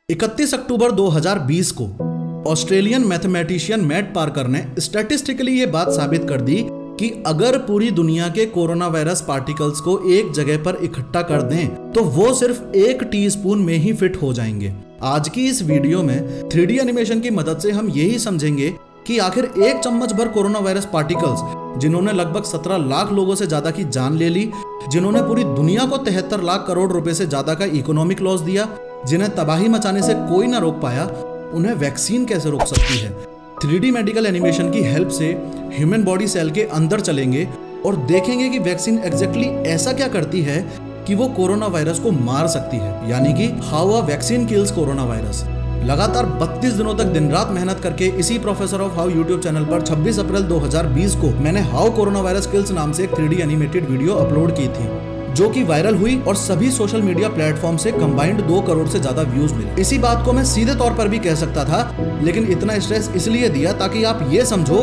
31 अक्टूबर 2020 को Australian mathematician mat Parker ने statistically ये बात साबित कर दी कि अगर पूरी दुनिया के कोरोना वायरस पार्टिकल्स को एक जगह पर इकट्ठा कर दें तो वो सिर्फ 1 टीस्पून में ही फिट हो जाएंगे। आज की इस वीडियो में 3D एनिमेशन की मदद से हम यही समझेंगे कि आखिर 1 चम्मच भर कोरोना वायरस पार्टिकल्स जिन्होंने लगभग 17 लाख लोगों से ज्यादा की जान ले ली, जिन्होंने पूरी दुनिया को 73 लाख करोड़ रुपए से ज्यादा का इकोनॉमिक लॉस दिया, जिन्हें तबाही मचाने से कोई ना रोक पाया, उन्हें वैक्सीन कैसे रोक सकती है। 3D मेडिकल एनिमेशन की हेल्प से ह्यूमन बॉडी सेल के अंदर चलेंगे और देखेंगे कि वैक्सीन एग्जैक्टली ऐसा क्या करती है कि वो कोरोना वायरस को मार सकती है, यानी कि how a vaccine kills corona virus. लगातार 32 दिनों तक दिन रात मेहनत करके इसी professor of how YouTube channel पर 26 अप्रैल 2020 को मैंने हाउ कोरोना वायरस किल्स नाम से एक 3D एनिमेटेड वीडियो अपलोड की थी, जो कि वायरल हुई और सभी सोशल मीडिया प्लेटफॉर्म से कंबाइंड 2 करोड़ से ज्यादा व्यूज मिले। इसी बात को मैं सीधे तौर पर भी कह सकता था, लेकिन इतना स्ट्रेस इसलिए दिया ताकि आप ये समझो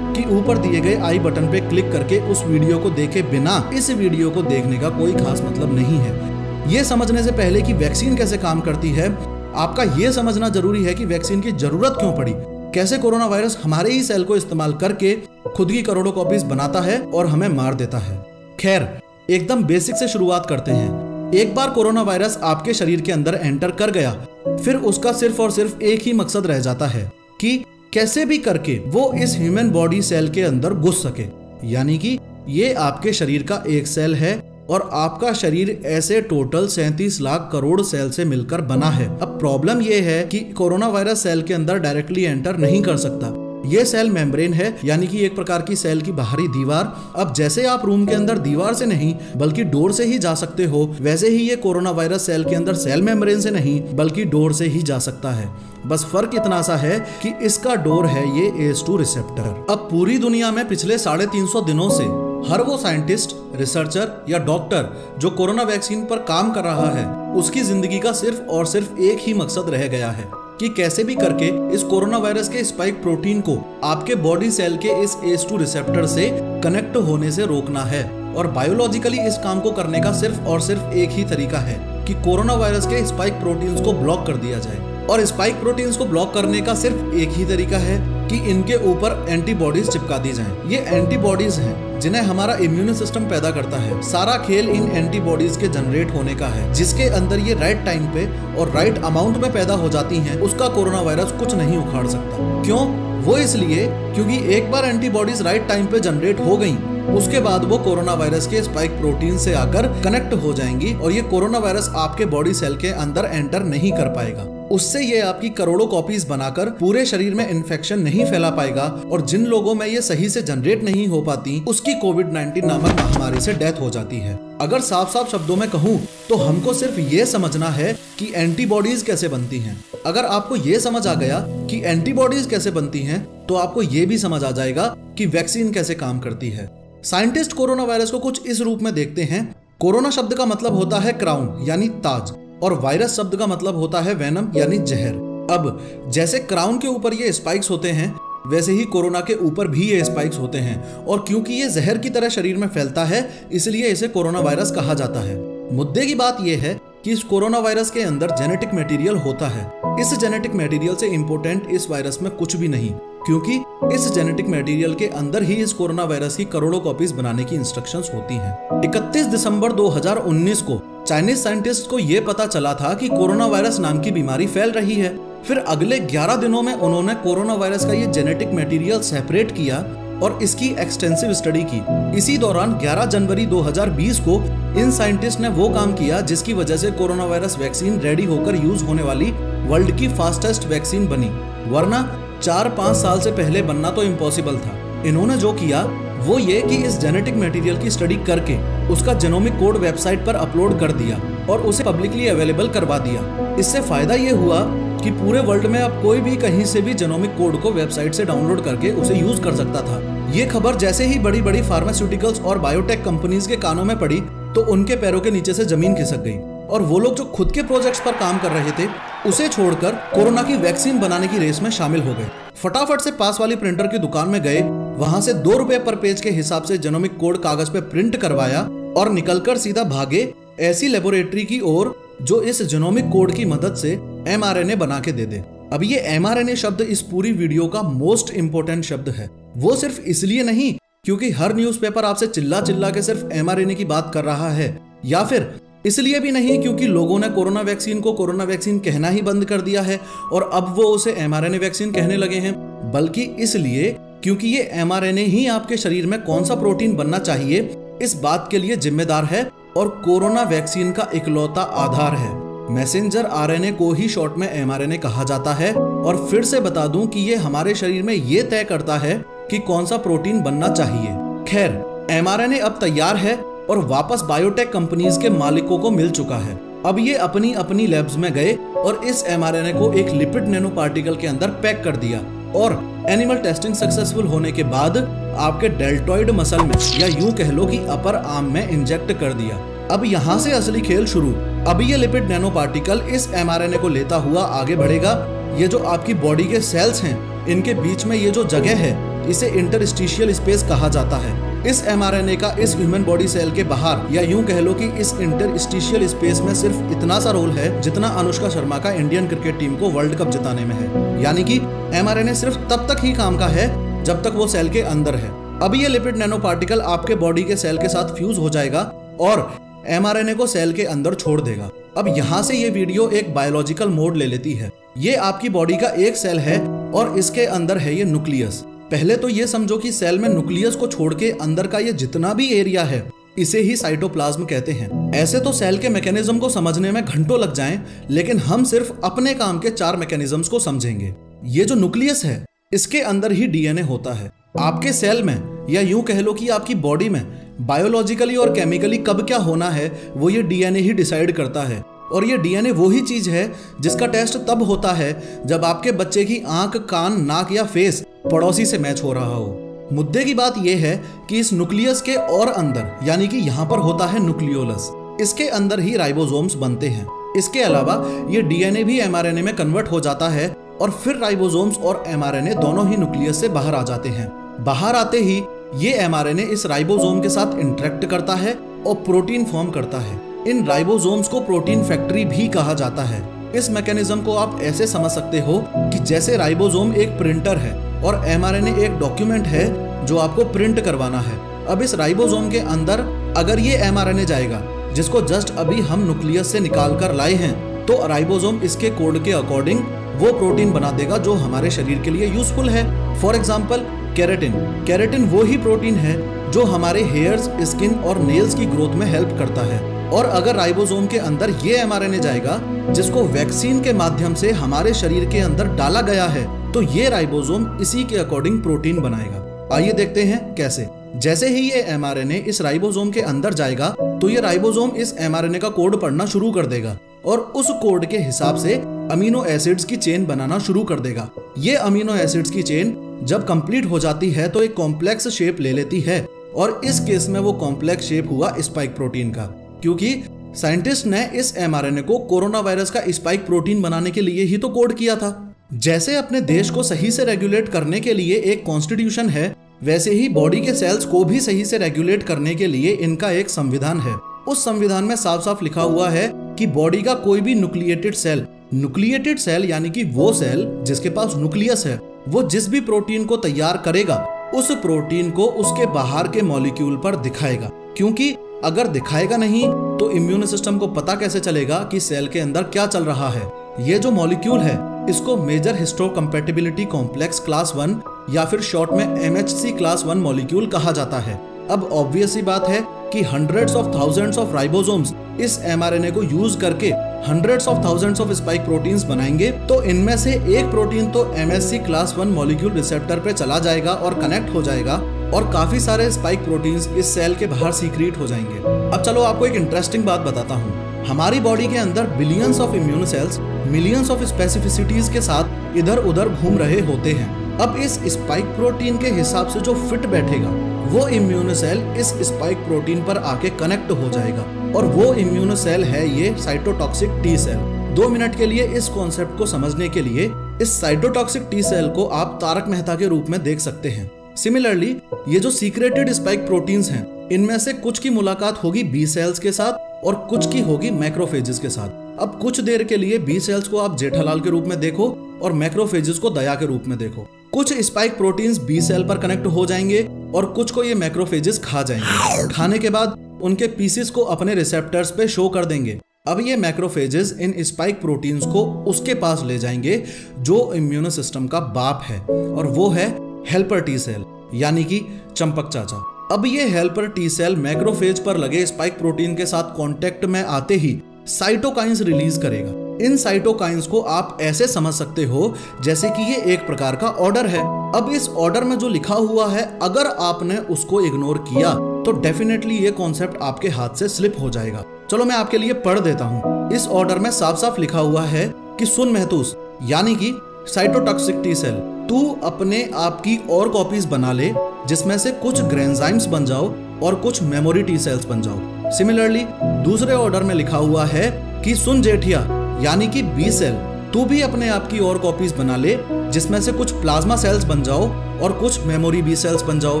कि ऊपर दिए गए आई बटन पे क्लिक करके उस वीडियो को देखे बिना इस वीडियो को देखने का कोई खास मतलब नहीं है। ये समझने से पहले कि वैक्सीन कैसे काम करती है, आपका ये समझना जरूरी है कि वैक्सीन की जरूरत क्यों पड़ी, कैसे कोरोना वायरस हमारे ही सेल को इस्तेमाल करके खुद की करोड़ों कॉपीज बनाता है और हमें मार देता है। खैर, एकदम बेसिक से शुरुआत करते हैं। एक बार कोरोना वायरस आपके शरीर के अंदर एंटर कर गया, फिर उसका सिर्फ और सिर्फ एक ही मकसद रह जाता है कि कैसे भी करके वो इस ह्यूमन बॉडी सेल के अंदर घुस सके, यानी कि ये आपके शरीर का एक सेल है और आपका शरीर ऐसे टोटल 37 लाख करोड़ सेल से मिलकर बना है। अब प्रॉब्लम ये है कि कोरोना वायरस सेल के अंदर डायरेक्टली एंटर नहीं कर सकता। ये सेल मेम्ब्रेन है, यानी कि एक प्रकार की सेल की बाहरी दीवार। अब जैसे आप रूम के अंदर दीवार से नहीं बल्कि डोर से ही जा सकते हो, वैसे ही ये कोरोना वायरस सेल के अंदर सेल मेम्ब्रेन से नहीं बल्कि डोर से ही जा सकता है। बस फर्क इतना सा है कि इसका डोर है ये ACE2 रिसेप्टर। अब पूरी दुनिया में पिछले 350 दिनों से हर वो साइंटिस्ट, रिसर्चर या डॉक्टर जो कोरोना वैक्सीन पर काम कर रहा है, उसकी जिंदगी का सिर्फ और सिर्फ एक ही मकसद रह गया है कि कैसे भी करके इस कोरोना वायरस के स्पाइक प्रोटीन को आपके बॉडी सेल के इस ACE2 रिसेप्टर से कनेक्ट होने से रोकना है। और बायोलॉजिकली इस काम को करने का सिर्फ और सिर्फ एक ही तरीका है कि कोरोना वायरस के स्पाइक प्रोटीन्स को ब्लॉक कर दिया जाए। और स्पाइक प्रोटीन्स को ब्लॉक करने का सिर्फ एक ही तरीका है कि इनके ऊपर एंटीबॉडीज चिपका दी जाएं। ये एंटीबॉडीज हैं जिन्हें हमारा इम्यून सिस्टम पैदा करता है। सारा खेल इन एंटीबॉडीज के जनरेट होने का है, जिसके अंदर ये राइट टाइम पे और राइट अमाउंट में पैदा हो जाती हैं। उसका कोरोना वायरस कुछ नहीं उखाड़ सकता। क्यों? वो इसलिए क्योंकि एक बार एंटीबॉडीज राइट टाइम पे जनरेट हो गई, उसके बाद वो कोरोना वायरस के स्पाइक प्रोटीन से आकर कनेक्ट हो जाएंगी और ये कोरोना वायरस आपके बॉडी सेल के अंदर एंटर नहीं कर पाएगा। उससे ये आपकी करोड़ों कॉपीज बनाकर पूरे शरीर में इन्फेक्शन नहीं फैला पाएगा और जिन लोगों में ये सही से जनरेट नहीं हो पाती, उसकी कोविड-19 नामक महामारी से डेथ हो जाती है। अगर साफ साफ शब्दों में कहूँ तो हमको सिर्फ ये समझना है कि एंटीबॉडीज कैसे बनती हैं। अगर आपको ये समझ आ गया कि एंटीबॉडीज कैसे बनती हैं, तो आपको ये भी समझ आ जाएगा कि वैक्सीन कैसे काम करती है। साइंटिस्ट कोरोना वायरस को कुछ इस रूप में देखते हैं। कोरोना शब्द का मतलब होता है क्राउन यानी ताज, और वायरस शब्द का मतलब होता है वेनम यानी जहर। अब जैसे क्राउन के ऊपर ये स्पाइक्स होते हैं, वैसे ही कोरोना के ऊपर भी ये स्पाइक्स होते हैं, और क्योंकि ये जहर की तरह शरीर में फैलता है, इसलिए इसे कोरोना वायरस कहा जाता है। मुद्दे की बात यह है कि इस कोरोना वायरस के अंदर जेनेटिक मटेरियल होता है। इस जेनेटिक मटेरियल से इंपॉर्टेंट इस वायरस में कुछ भी नहीं, क्योंकि इस जेनेटिक मटेरियल के अंदर ही इस कोरोना वायरस की करोड़ों कॉपीज बनाने की इंस्ट्रक्शंस होती हैं। 31 दिसंबर 2019 को चाइनीज साइंटिस्ट को यह पता चला था कि कोरोना वायरस नाम की बीमारी फैल रही है। फिर अगले 11 दिनों में उन्होंने कोरोना वायरस का ये जेनेटिक मटेरियल सेपरेट किया और इसकी एक्सटेंसिव स्टडी की। इसी दौरान 11 जनवरी 2020 को इन साइंटिस्ट ने वो काम किया जिसकी वजह से कोरोना वायरस वैक्सीन रेडी होकर यूज होने वाली वर्ल्ड की फास्टेस्ट वैक्सीन बनी, वरना 4-5 साल से पहले बनना तो इम्पॉसिबल था। इन्होंने जो किया वो ये कि इस जेनेटिक मटेरियल की स्टडी करके उसका जेनोमिक कोड वेबसाइट पर अपलोड कर दिया और उसे पब्लिकली अवेलेबल करवा दिया। इससे फायदा ये हुआ कि पूरे वर्ल्ड में अब कोई भी कहीं से भी जेनोमिक कोड को वेबसाइट से डाउनलोड करके उसे यूज कर सकता था। ये खबर जैसे ही बड़ी बड़ी फार्मास्यूटिकल्स और बायोटेक कंपनीज के कानों में पड़ी, तो उनके पैरों के नीचे से जमीन खिसक गई और वो लोग जो खुद के प्रोजेक्ट्स पर काम कर रहे थे, उसे छोड़कर कोरोना की वैक्सीन बनाने की रेस में शामिल हो गए। फटाफट से पास वाली प्रिंटर की दुकान में गए, वहां से 2 रुपए पर पेज के हिसाब से जेनोमिक कोड कागज पे प्रिंट करवाया और निकलकर सीधा भागे ऐसी लेबोरेटरी की ओर जो इस जेनोमिक कोड की मदद से mRNA बना के दे दे। अब ये mRNA शब्द इस पूरी वीडियो का मोस्ट इंपोर्टेंट शब्द है। वो सिर्फ इसलिए नहीं क्योंकि हर न्यूज़पेपर आपसे चिल्ला चिल्ला के सिर्फ mRNA की बात कर रहा है, या फिर इसलिए भी नहीं क्योंकि लोगों ने कोरोना वैक्सीन को कोरोना वैक्सीन कहना ही बंद कर दिया है और अब वो उसे mRNA वैक्सीन कहने लगे हैं, बल्कि इसलिए क्योंकि ये mRNA ही आपके शरीर में कौन सा प्रोटीन बनना चाहिए इस बात के लिए जिम्मेदार है और कोरोना वैक्सीन का इकलौता आधार है। मैसेंजर आरएनए को ही शॉर्ट में mRNA कहा जाता है। और फिर से बता दूं कि ये हमारे शरीर में ये तय करता है कि कौन सा प्रोटीन बनना चाहिए। खैर, mRNA अब तैयार है और वापस बायोटेक कंपनीज के मालिकों को मिल चुका है। अब ये अपनी अपनी लैब्स में गए और इस mRNA को एक लिपिड नैनो पार्टिकल के अंदर पैक कर दिया और एनिमल टेस्टिंग सक्सेसफुल होने के बाद आपके डेल्टॉइड मसल में, या यूं कह लो कि अपर आर्म में इंजेक्ट कर दिया। अब यहाँ से असली खेल शुरू। अब ये लिपिड नैनो पार्टिकल इस mRNA को लेता हुआ आगे बढ़ेगा। ये जो आपकी बॉडी के सेल्स हैं, इनके बीच में ये जो जगह है, इसे इंटरस्टिशियल स्पेस कहा जाता है। इस mRNA का इस ह्यूमन बॉडी सेल के बाहर, या यूं कह लो कि इस इंटरस्टिशियल स्पेस में सिर्फ इतना सा रोल है जितना अनुष्का शर्मा का इंडियन क्रिकेट टीम को वर्ल्ड कप जिताने में है। यानी कि mRNA सिर्फ तब तक ही काम का है जब तक वो सेल के अंदर है। अब ये लिपिड नैनो पार्टिकल आपके बॉडी के सेल के साथ फ्यूज हो जाएगा और mRNA को सेल के अंदर छोड़ देगा। अब यहाँ से ये वीडियो एक बायोलॉजिकल मोड ले लेती है। ये आपकी बॉडी का एक सेल है और इसके अंदर है ये न्यूक्लियस। पहले तो ये समझो कि सेल में न्यूक्लियस को छोड़ के अंदर का ये जितना भी एरिया है, इसे ही साइटोप्लाज्म कहते हैं। ऐसे तो सेल के मैकेनिज्म को समझने में घंटों लग जाएं, लेकिन हम सिर्फ अपने काम के 4 मैकेनिज्म्स को समझेंगे। ये जो न्यूक्लियस है, इसके अंदर ही डीएनए होता है। आपके सेल में, या यूं कह लो कि आपकी बॉडी में बायोलॉजिकली और केमिकली कब क्या होना है, वो ये डीएनए ही डिसाइड करता है। और ये डीएनए वो ही चीज है जिसका टेस्ट तब होता है जब आपके बच्चे की आंख, कान, नाक या फेस पड़ोसी से मैच हो रहा हो। मुद्दे की बात यह है कि इस न्यूक्लियस के और अंदर, यानी कि यहाँ पर होता है न्यूक्लियोलस, इसके अंदर ही राइबोसोम्स बनते हैं। इसके अलावा ये डीएनए भी mRNA में कन्वर्ट हो जाता है और फिर राइबोसोम्स और mRNA दोनों ही न्यूक्लियस से बाहर आ जाते हैं। बाहर आते ही ये mRNA इस राइबोसोम के साथ इंटरेक्ट करता है और प्रोटीन फॉर्म करता है। इन राइबोसोम्स को प्रोटीन फैक्ट्री भी कहा जाता है। इस मैकेनिज्म को आप ऐसे समझ सकते हो कि जैसे राइबोसोम एक प्रिंटर है और mRNA एक डॉक्यूमेंट है जो आपको प्रिंट करवाना है। अब इस राइबोसोम के अंदर अगर ये mRNA जाएगा, जिसको जस्ट अभी हम न्यूक्लियस से निकाल कर लाए हैं, तो राइबोसोम इसके कोड के अकॉर्डिंग वो प्रोटीन बना देगा जो हमारे शरीर के लिए यूजफुल है। For example keratin. केराटिन वो ही प्रोटीन है जो हमारे हेयर्स, स्किन और नेल्स की ग्रोथ में हेल्प करता है। और अगर राइबोसोम के अंदर ये mRNA जाएगा जिसको वैक्सीन के माध्यम से हमारे शरीर के अंदर डाला गया है, तो ये राइबोसोम इसी के अकॉर्डिंग प्रोटीन बनाएगा। आइए देखते हैं कैसे। जैसे ही ये mRNA इस राइबोसोम के अंदर जाएगा, तो ये राइबोसोम इस mRNA का कोड पढ़ना शुरू कर देगा और उस कोड के हिसाब से अमीनो एसिड्स की चेन बनाना शुरू कर देगा। ये अमीनो एसिड्स की चेन जब कंप्लीट हो जाती है तो एक कॉम्प्लेक्स शेप ले लेती है, और इस केस में वो कॉम्प्लेक्स शेप हुआ स्पाइक प्रोटीन का, क्योंकि साइंटिस्ट ने इस mRNA को कोरोना वायरस का स्पाइक प्रोटीन बनाने के लिए ही तो कोड किया था। जैसे अपने देश को सही से रेगुलेट करने के लिए एक कॉन्स्टिट्यूशन है, वैसे ही बॉडी के सेल्स को भी सही से रेगुलेट करने के लिए इनका एक संविधान है। उस संविधान में साफ साफ लिखा हुआ है कि बॉडी का कोई भी न्यूक्लिएटेड सेल यानी कि वो सेल जिसके पास न्यूक्लियस है, वो जिस भी प्रोटीन को तैयार करेगा, उस प्रोटीन को उसके बाहर के मॉलिक्यूल पर दिखाएगा। क्योंकि अगर दिखाएगा नहीं तो इम्यून सिस्टम को पता कैसे चलेगा कि सेल के अंदर क्या चल रहा है। ये जो मॉलिक्यूल है, इसको मेजर हिस्टोकम्पैटिबिलिटी कॉम्प्लेक्स क्लास 1 या फिर शॉर्ट में MHC क्लास 1 मॉलिक्यूल कहा जाता है। अब ऑब्वियस सी बात है कि hundreds of thousands of ribosomes इस mRNA को यूज करके hundreds of thousands of spike proteins बनाएंगे, तो इनमें से एक प्रोटीन तो MHC क्लास 1 मॉलिक्यूल रिसेप्टर पे चला जाएगा और कनेक्ट हो जाएगा, और काफी सारे स्पाइक प्रोटीन्स इस सेल के बाहर सीक्रेट हो जाएंगे। अब चलो आपको एक इंटरेस्टिंग बात बताता हूँ। हमारी बॉडी के अंदर billions of immune cells millions of specificities के साथ इधर उधर घूम रहे होते हैं। अब इस स्पाइक प्रोटीन के हिसाब से जो फिट बैठेगा, वो इम्यून सेल इस स्पाइक प्रोटीन पर आके कनेक्ट हो जाएगा, और वो इम्यून सेल है ये साइटोटॉक्सिक टी सेल। 2 मिनट के लिए इस कॉन्सेप्ट को समझने के लिए इस साइटोटॉक्सिक टी सेल को आप तारक मेहता के रूप में देख सकते हैं। सिमिलरली ये जो सीक्रेटेड स्पाइक प्रोटीन्स हैं, इनमें से कुछ की मुलाकात होगी बी सेल्स के साथ और कुछ की होगी मैक्रोफेजेस के साथ। अब कुछ देर के लिए बी सेल्स को आप जेठालाल के रूप में देखो और मैक्रोफेजेस को दया के रूप में देखो। कुछ स्पाइक प्रोटीन्स बी सेल पर कनेक्ट हो जाएंगे और कुछ को ये मैक्रोफेजेस खा जाएंगे। खाने के बाद उनके पीसेस को अपने रिसेप्टर्स पे शो कर देंगे। अब ये मैक्रोफेजेस इन स्पाइक प्रोटीन्स को उसके पास ले जाएंगे जो इम्यून सिस्टम का बाप है, और वो है हेल्पर टी सेल, यानी कि चंपक चाचा। अब ये हेल्पर टी सेल मैक्रोफेज पर लगे स्पाइक प्रोटीन के साथ कांटेक्ट में आते ही साइटोकाइंस रिलीज करेगा। इन साइटोकाइंस को आप ऐसे समझ सकते हो जैसे कि ये एक प्रकार का ऑर्डर है। अब इस ऑर्डर में जो लिखा हुआ है, अगर आपने उसको इग्नोर किया तो डेफिनेटली ये कॉन्सेप्ट आपके हाथ से स्लिप हो जाएगा। चलो मैं आपके लिए पढ़ देता हूँ। इस ऑर्डर में साफ साफ लिखा हुआ है कि सुन महतूस, यानी कि साइटोटॉक्सिक टी सेल, तू अपने आप की और कॉपीज बना ले जिसमें से कुछ ग्रेन्जाइम्स बन जाओ और कुछ मेमोरी टी सेल्स बन जाओ। सिमिलरली दूसरे ऑर्डर में लिखा हुआ है कि सुन जेठिया, यानी कि बी सेल, तू भी अपने आप की और कॉपीज बना ले जिसमें से कुछ प्लाज्मा सेल्स बन जाओ और कुछ मेमोरी बी सेल्स बन जाओ।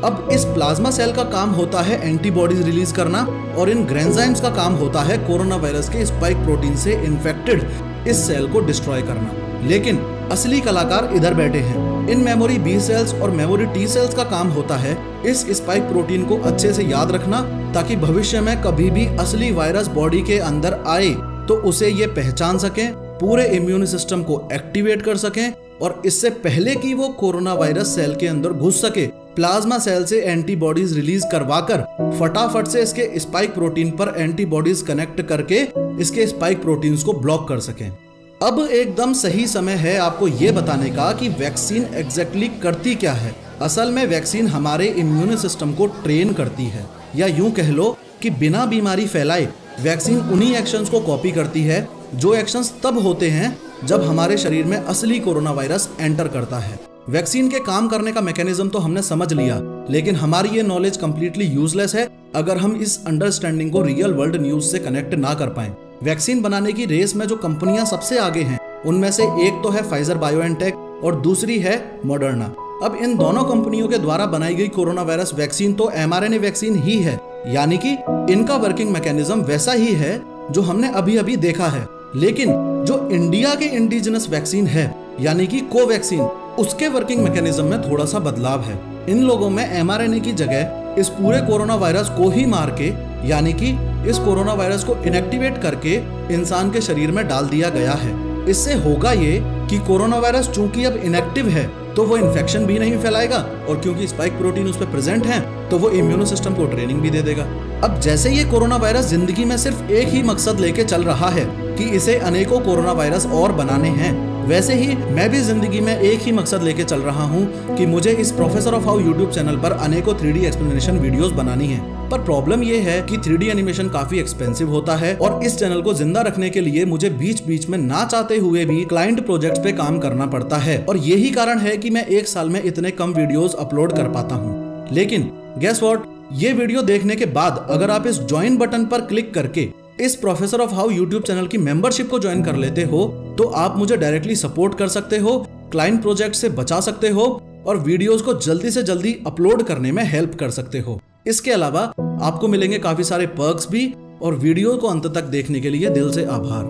अब इस प्लाज्मा सेल का काम होता है एंटीबॉडीज रिलीज करना और इन ग्रेन्जाइम्स का काम होता है कोरोना वायरस के स्पाइक प्रोटीन से इन्फेक्टेड इस सेल को डिस्ट्रॉय करना। लेकिन असली कलाकार इधर बैठे हैं। इन मेमोरी बी सेल्स और मेमोरी टी सेल्स का काम होता है इस स्पाइक प्रोटीन को अच्छे से याद रखना, ताकि भविष्य में कभी भी असली वायरस बॉडी के अंदर आए तो उसे ये पहचान सकें, पूरे इम्यून सिस्टम को एक्टिवेट कर सकें और इससे पहले कि वो कोरोना वायरस सेल के अंदर घुस सके, प्लाज्मा सेल से एंटीबॉडीज रिलीज करवाकर फटाफट से इसके स्पाइक प्रोटीन पर एंटीबॉडीज कनेक्ट करके इसके स्पाइक प्रोटीन्स को ब्लॉक कर सकें। अब एकदम सही समय है आपको ये बताने का कि वैक्सीन एग्जैक्टली करती क्या है। असल में वैक्सीन हमारे इम्यून सिस्टम को ट्रेन करती है, या यूं कह लो कि बिना बीमारी फैलाए वैक्सीन उन्हीं एक्शंस को कॉपी करती है जो एक्शंस तब होते हैं जब हमारे शरीर में असली कोरोना वायरस एंटर करता है। वैक्सीन के काम करने का मैकेनिज्म तो हमने समझ लिया, लेकिन हमारी ये नॉलेज कंप्लीटली यूजलेस है अगर हम इस अंडरस्टैंडिंग को रियल वर्ल्ड न्यूज से कनेक्ट ना कर पाएं। वैक्सीन बनाने की रेस में जो कंपनियां सबसे आगे हैं उनमें से एक तो है फाइजर बायोएनटेक और दूसरी है मॉडर्ना। अब इन दोनों कंपनियों के द्वारा बनाई गई कोरोना वायरस वैक्सीन तो mRNA वैक्सीन ही है, यानी कि इनका वर्किंग मैकेनिज्म वैसा ही है जो हमने अभी अभी देखा है। लेकिन जो इंडिया के इंडिजिनस वैक्सीन है, यानी कि कोवैक्सीन, उसके वर्किंग मैकेनिज्म में थोड़ा सा बदलाव है। इन लोगों में mRNA की जगह इस पूरे कोरोना वायरस को ही मार के, यानी कि इस कोरोना वायरस को इनएक्टिवेट करके इंसान के शरीर में डाल दिया गया है। इससे होगा ये कि कोरोना वायरस चूंकि अब इनएक्टिव है तो वो इन्फेक्शन भी नहीं फैलाएगा, और क्योंकि स्पाइक प्रोटीन उस पर प्रेजेंट हैं तो वो इम्यून सिस्टम को ट्रेनिंग भी दे देगा। अब जैसे ये कोरोना वायरस जिंदगी में सिर्फ एक ही मकसद लेके चल रहा है कि इसे अनेकों कोरोना वायरस और बनाने हैं, वैसे ही मैं भी जिंदगी में एक ही मकसद लेके चल रहा हूँ कि मुझे इस professor of how YouTube channel पर अनेकों 3D एक्सप्लेनेशन वीडियोस बनानी है। पर प्रॉब्लम ये है कि 3D एनिमेशन काफी एक्सपेंसिव होता है और इस चैनल को जिंदा रखने के लिए मुझे बीच बीच में ना चाहते हुए भी क्लाइंट प्रोजेक्ट्स पे काम करना पड़ता है, और यही कारण है कि मैं एक साल में इतने कम वीडियोस अपलोड कर पाता हूँ। लेकिन गेस व्हाट, ये वीडियो देखने के बाद अगर आप इस ज्वाइन बटन पर क्लिक करके इस professor of how YouTube channel की मेंबरशिप को ज्वाइन कर लेते हो तो आप मुझे डायरेक्टली सपोर्ट कर सकते हो, क्लाइंट प्रोजेक्ट से बचा सकते हो और वीडियोस को जल्दी से जल्दी अपलोड करने में हेल्प कर सकते हो। इसके अलावा आपको मिलेंगे काफी सारे पर्क्स भी, और वीडियो को अंत तक देखने के लिए दिल से आभार।